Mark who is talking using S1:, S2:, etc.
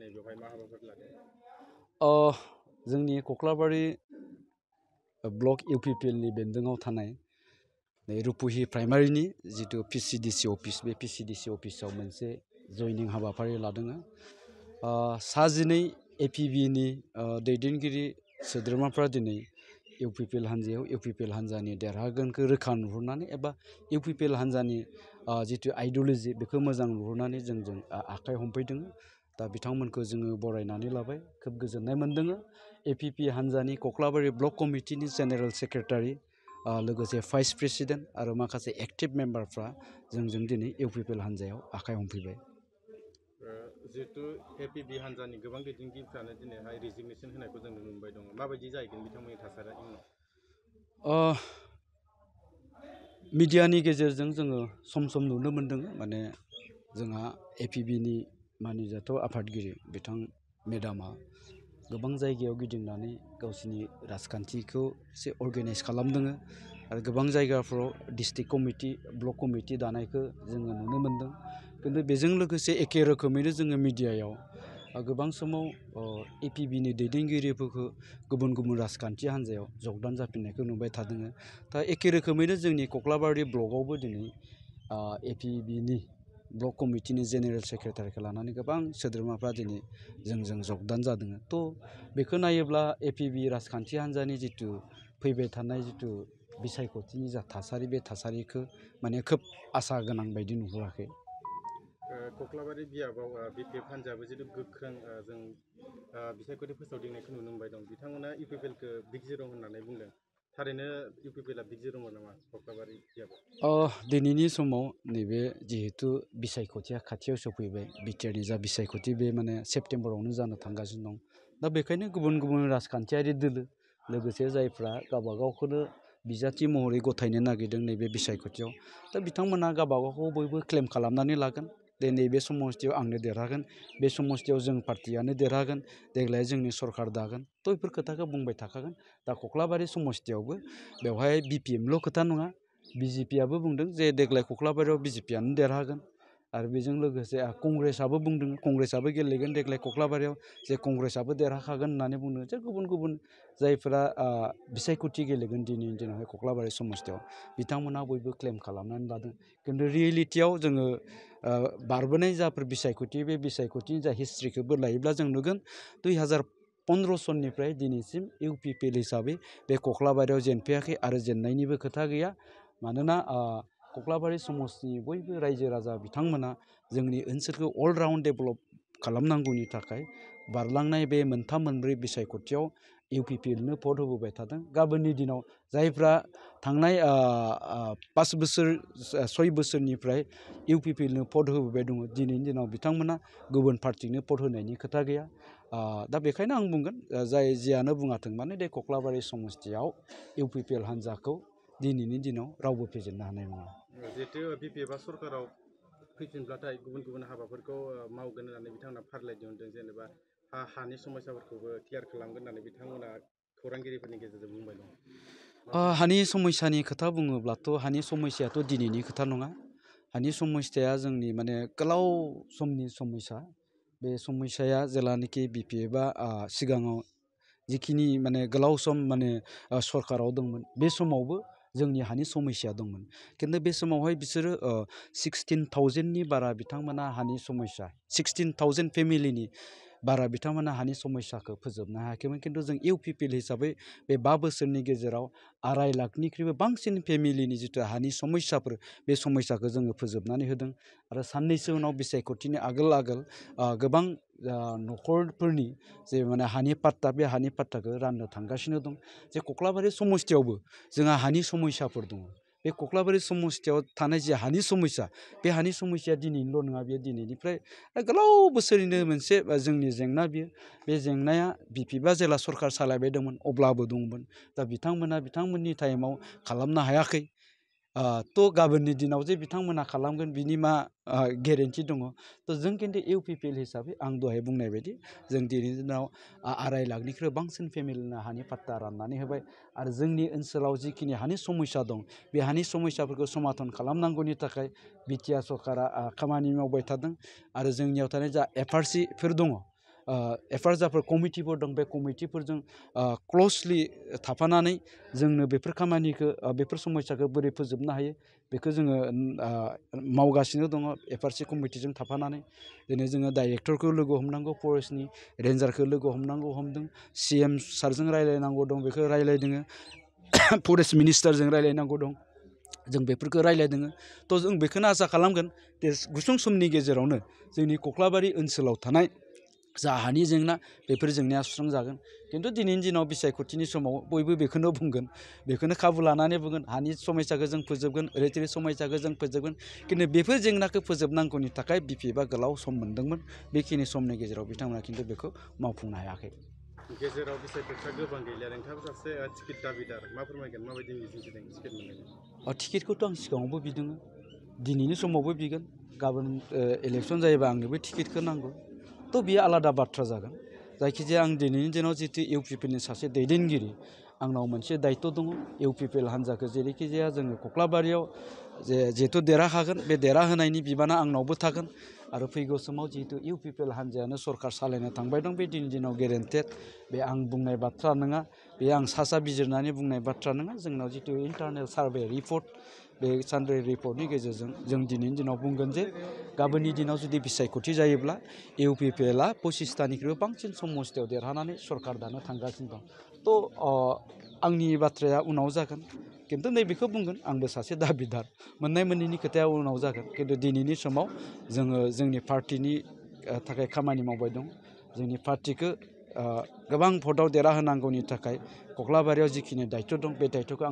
S1: दिनै बेवहाय मा हाबाफारि लादों?
S2: जोंनि कक्लाबारि ब्लक इउपिपिएलनि बेन्दोङाव थानाय रुपुहि प्राइमारिनि जितु पिसिडिसि अफिस बे पिसिडिसि अफिसाव मोनसे जयनिं हाबाफारि लादों। 12 एपिबिनि दैदेनगिरि सोद्रोमाफ्रा दिनै इउपिपिएल हान्जायाव इउपिपिएल हान्जानि देरहागोनखौ रोखा नुहुरनानै एबा इउपिपिएल हान्जानि जितु आइडिय'लजि बेखौ मोजां नुहुरनानै जोंजों आखाइ हमफैदों। दा बिथांमोनखौ जोङो बरायनानै लाबाय, खोब गोजोननाय मोन्दों। एपिपि हान्जानि कक्लाबारि ब्लक कमिटिनि जेनेरेल सेक्रेटारि लोगोसे भाइस प्रेसिडेन्ट आरो माखासे एक्टिभ मेम्बारफ्रा जोंजों दिनै इउपिपिएल हान्जायाव आखाइ हमफैबाय।
S1: जिहेतु एपिबि हान्जानि गोबां दैदेनगिरिफ्रानो दिनैहाय रिजिगनेसन होनायखौ जों नुनो मोनबाय दङ, माबायदि जाहैगोन बिथांमोननि थासारिया इयुनाव?
S2: मिडियानि गेजेरजों जोङो सम सम नुनो मोन्दों, माने जोंहा एपिबिनि मानिजाथाव आफादगिरि बिथां मेडामा गोबां जायगायाव गिदिंनानै गावसिनि राजखान्थिखौ एसे अर्गेनाइज खालामदों आरो गोबां जायगाफ्राव डिस्ट्रिक्ट कमिटि ब्लक कमिटि दानायखौ जोङो नुनो मोन्दों। खिन्थु बेजों लोगोसे एखे रोखोमैनो जोङो मिडियायाव गोबां समाव एपिबिनि दैदेनगिरिफोरखौ गुबुन गुबुन राजखान्थि हान्जायाव जगदान जाफिननायखौ नुबाय थादों। दा एखे रोखोमैनो जोंनि कक्लाबारि ब्लकआवबो दिनै एपिबिनि ब्लक कमिटिनि जेनेरेल सेक्रेटारिखौ लानानै गोबां सोद्रोमाफ्रा दिनै जोंजों जगदान जादों। थ' बेखौ नायोब्ला एपिबि राजखान्थि हान्जानि जितु फैबाय थानाय जितु बिसायख'थिनि जा थासारि बे थासारिखौ माने खोब आसा गोनां बायदि नुहुराखै।
S1: कक्लाबारि बियाबाव बिपिएफ हान्जायाबो जितु गोख्रों जों बिसायख'थि फोसावदिंनायखौ नुनो मोनबाय दं। बिथांमोना इउपिपिएलखौ बिग जिर' होननानै बुंदों। थारैनो इउपिपिएलआ बिग जिर'मोन नामा कक्लाबारि बियाबाव?
S2: दिनैनि समाव नैबे जिहेतु बिसायख'थिया खाथियाव सफैबाय, बिटिआरनि जा बिसायख'थि बे माने सेप्तेम्बरावनो जानो थांगासिनो दं। दा बेखायनो गुबुन गुबुन राजखान्थियारि दोलो लोगोसे जायफ्रा गावबागावखौनो बिजाथि महरै गथायनो नागिरदों नैबे बिसायख'थियाव, दा बिथांमोना गावबागावखौ बयबो क्लेम खालामनानै लागोन। दे नैबे समस्थियाव आंनो देरहागोन, बे समस्थियाव जों पार्टियानो देरहागोन, देग्लाय जोंनि सरकार दागोन। थ' बेफोर खोथाखौ बुंबाय थाखागोन। दा कक्लाबारि समस्थियावबो बेवहाय बिपिएमल' खोथा नङा, बिजेपिआबो बुंदों जे देग्लाय कक्लाबारियाव बिजेपियानो देरहागोन। आरो बेजों लोगोसे कंग्रेसआबो बुंदों, कंग्रेसआबो गेलेगोन देग्लाय कक्लाबारियाव, जे कंग्रेसआबो देरहाखागोन होननानै बुंदों। जे गुबुन गुबुन जायफोरा बिसायख'थि गेलेगोन दिनैनि दिनावहाय कक्लाबारि समस्थियाव, बिथांमोना बयबो क्लेम खालामनानै लादों। खिन्थु रियेलिटियाव जोङो बारबोनाय जाफोर बिसायख'थि बे बिसायख'थिनि जा हिस्ट्रिखौबो लायोब्ला जों नुगोन 2015 सननिफ्राय दिनैसिम इउपिपिएल हिसाबै बे कक्लाबारियाव जेनफैयाखै आरो जेननायनिबो खोथा गैया। मानोना कक्लाबारि समस्थिनि बयबो रायजो राजा बिथांमोना जोंनि ओनसोलखौ अल राउन्ड डेभेलप खालामनांगौनि थाखाय बारलांनाय बे मोनथाम मोनब्रै बिसायख'थियाव इउपिपिएलनो भट होबोबाय थादों। गाबोननि दिनाव जायफ्रा थांनाय 5 बोसोर 6 बोसोरनिफ्राय इउपिपिएलनो भट होबोबाय दङ, दिनैनि दिनाव बिथांमोना गुबुन पार्टिनो भट होनायनि खोथा गैया। दा बेखायनो आं बुंगोन, जाय जियानो बुङाथों माने बे कक्लाबारि समस्थियाव इउपिपिएल हान्जाखौ दिनैनि दिनाव रावबो फेजेननो हानाय नङा।
S1: जिहेतु बिपिएफआ सरकाराव फैफिनब्लाथाय गुबुन गुबुन हाबाफोरखौ मावगोन होननानै बिथांमोना फारिलाइ दिहुनदों। जेनेबा हानि समस्याफोरखौबो क्लियार खालामगोन होननानै बिथांमोना खौरांगिरिफोरनि गेजेरजों बुंबाय दं।
S2: हानि समस्यानि खोथा बुङोब्लाथ' हानि समस्यायाथ' दिनैनि खोथा नङा। हानि समस्याया जोंनि माने गोलाव समनि समस्या। बे समस्याया जेलानाखि बिपिएफआ सिगाङाव जिखिनि माने गोलाव सम माने सरकाराव दंमोन, बे समावबो जोंनि हानि समस्या दंमोन। खिन्थु बे समावहाय बिसोरो 16,000नि बारा बिथांमोना हानि समस्या, 16,000 फेमिलिनि बारा बिथांमोना हानि समस्याखौ फोजोबनो हायाखैमोन। खिन्थु जों इउपिपिएल हिसाबै बे 5 बोसोरनि गेजेराव 2.5 लाखनिख्रुइबो बांसिन फेमिलिनि जिथु हानि समस्याफोर, बे समस्याखौ जोङो फोजोबनानै होदों। आरो साननैसो उनाव बिसायख'थिनि आगोल गोबां न'खरफोरनि जे माने हानि पाट्टा, बे हानि पाट्टाखौ राननो थांगासिनो दं। जे कक्लाबारि समस्थियावबो जोंहा हानि समस्याफोर दङ। बे कक्लाबारि समस्थियाव थानाय जे हानि समस्या, बे हानि समस्याया दिनैनिल' नङा, बेयो दिनैनिफ्राय गोलाव बोसोरनिनो मोनसे जोंनि जेंना बियो। बे जेंनाया बिपिएफआ जेला सरकार सालायबाय दंमोन अब्लाबो दंमोन। दा बिथांमोना बिथांमोननि टाइमाव खालामनो हायाखै। थ' गाबोननि दिनाव जे बिथांमोना खालामगोन बिनि मा गेरेन्टि दङ? थ' जों खिन्थु इउपिपिएल हिसाबै आं दहाय बुंनाय बायदि जों दिनैनि दिनाव 2.5 लाखनिख्रुइ बांसिन फेमिलिनो हानि पाट्टा राननानै होबाय। आरो जोंनि ओनसोलाव जिखिनि हानि समस्या दं, बे हानि समस्याफोरखौ समाधान खालामनांगौनि थाखाय बिटिआर सरकारा खामानि मावबाय थादों। आरो जोंनियाव थानाय जा एफआरसिफोर दङ, एफआर जाफोर कमिटिफोर दं बे कमिटिफोरजों क्लसलि थाफानानै जोंनो बेफोर खामानिखौ बेफोर समयसाखौ बोरै फोजोबनो हायो बेखौ जोङो मावगासिनो दङ एफआरसि कमिटिजों थाफानानै दिनै जोङो डाइरेक्टरखौ लोगो हमनांगौ फरेस्टनि रेन्जारखौ लोगो हमनांगौ हमदों CM सारजों रायलायनांगौ दं बेखौ रायलायदों फरेस्ट मिनिस्टारजों रायलायनांगौ दं जों बेफोरखौ रायलायदों थ' जों बेखौनो आसा खालामगोन गुसुं समनि गेजेरावनो जोंनि कक्लाबारि ओनसोलाव थानाय जा हानि जेंना बेफोर जेंनाया सुस्रांजागोन खिन्थु दिनैनि दिनाव बिसायख'थिनि समाव बयबो बेखौनो बुंगोन बेखौनो खाबु लानानै बुंगोन हानि समयसाखौ जों फोजोबगोन ओरैथोरै समयसाखौ जों फोजोबगोन खिन्थु बेफोर जेंनाखौ फोजोबनांगौनि थाखाय बिपिएफआ गोलाव सम मोन्दोंमोन बेखिनि समनि गेजेराव बिथांमोना खिन्थु बेखौ मावफुंनो हायाखै
S1: गेजेराव बिसायख'थिया गोबां गैलिया नोंथाङाबो सासे टिकेट दाबिदार मा फोरमायगोन माबायदि मिजिंथिदों टिकेट मोननायनि
S2: टिकेटखौथ' आं सिगाङावबो बिदों दिनैनि समावबो बिगोन गाबोन इलेक्सन जायोबा आंनोबो टिकेटखौ नांगौ थ' बियो आलादा बाथ्रा जागोन जायखिजाया आं दिनैनि दिनाव जितु इउपिपिएलनि सासे दैदेनगिरि आंनाव मोनसे दायित्व दङ इउपिपिएल हान्जाखौ जेरैखि जाया जोङो कक्लाबारियाव जिहेतु देरहाखागोन बे देरहाहोनायनि बिबाना आंनावबो थागोन आरो फैगौ समाव जिहेतु इउपिपिएल हान्जायानो सरकार सालायनो थांबाय दं बे दिनैनि दिनाव गेरेन्टेड बे आं बुंनाय बाथ्रा नङा बे आं सा बिजिरनानै बुंनाय बाथ्रा नङा जोंनाव जितु इन्टारनेल सार्भे रिपर्ट बे सार्भे रिपर्टनि गेजेरजों जों दिनैनि दिनाव बुंगोन जे गाबोननि दिनाव जुदि बिसायख'थि जायोब्ला इउपिपिएलआ 25थानिख्रुइबो बांसिन समस्थियाव देरहानानै सरकार दानो थांगासिनो दं थ' आंनि बाथ्राया उनाव जागोन खिन्थु नैबेखौ बुंगोन आंबो सासे दाबिदार मोननाय मोनैनि खोथाया उनाव जागोन खिन्थु दिनैनि समाव जोङो जोंनि पार्टिनि थाखाय खामानि मावबाय दं जोंनि पार्टिखौ गोबां भटआव देरहाहोनांगौनि थाखाय कक्लाबारियाव जिखिनि दायित्व दं बे दायित्वखौ